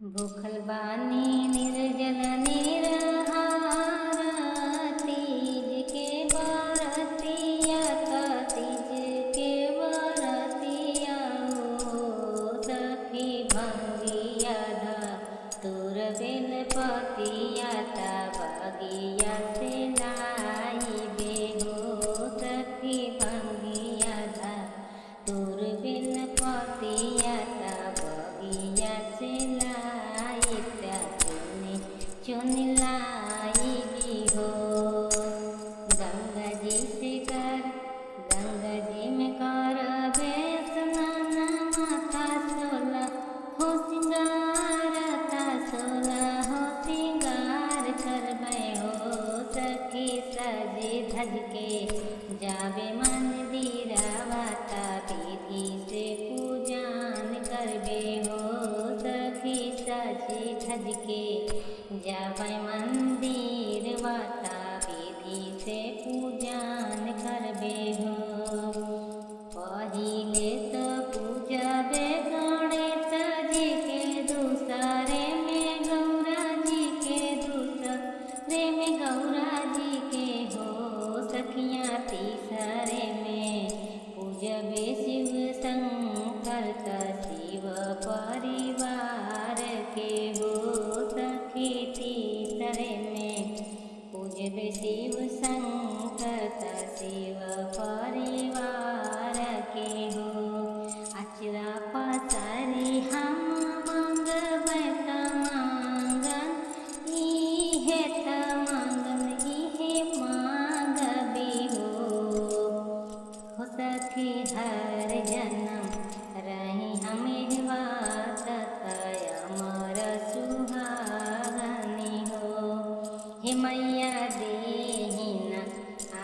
भूखल बानी निर्जल निराहार, तीज के बरतिया तीज के बरतिया हो सखी भंगिया तुर बेल पतिया बगिया से लाई बेहो सखी भंगिया तुर बेल पतिया बगिया से लाई चुन लाई भी हो। गंगा जी से कर गंगा जी में कर स्नान माथा सोला हो सिंगार सोला हो सिंगार करबे हो सखी सजे धज के जाबे मंदिर वाता विधि से पूजन करबे हो सखी सजे धज के जाबे मंदिर वाता विधि से पूजन करबे हो। पहिले तो पूजबे गणेश जी के दूसरे में गौरा जी के दूसरे में गौरा जी के हो सखियाँ तीसरे में पूजबे शिव शंकर का शिव परिवार के हो सखी तीसरे में पूजबे शिव शंकर का शिव परिवार के हो। अचरा पसारी हम मंगबै त मांगन इहे त मांगन इहे मांगबे हो सखी हर जन्म रही हमें बात अमर सुहागनी हो। हे मैया देहिन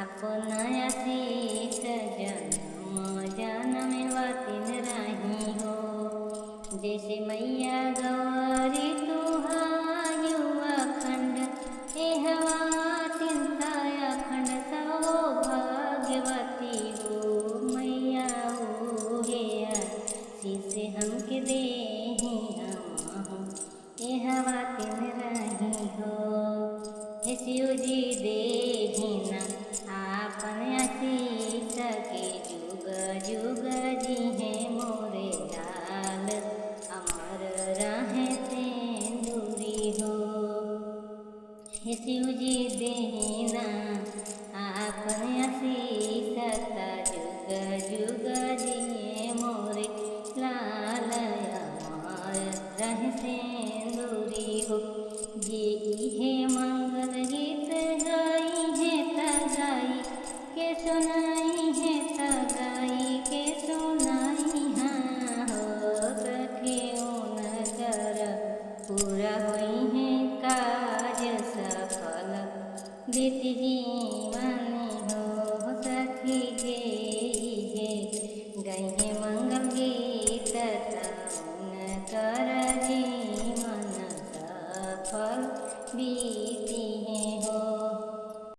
अपन आशीष जन्म जन्म वतिन रही हो। जैसे मैया गौरी तुहायु अखंड एहवातिन अखंड सौभाग्यवती हो मैया हो गया से हमके देही हम एहवातिन रही हो। हे शिव जी देहिन आपन आशीष के जुग जुग जी है मोरे लाल अमर रहे सिंदूरी हो। हे शिव जी देहिना आपन आशीष जुग जुग जी मोरे लाल अमर रहे सिंदूरी हो। जी हे मंगल गीत गाई है गाई के सुनाई है गाई के सुनाई हाँ हो सखी कर पूरा हुई है काज सफल दीति जी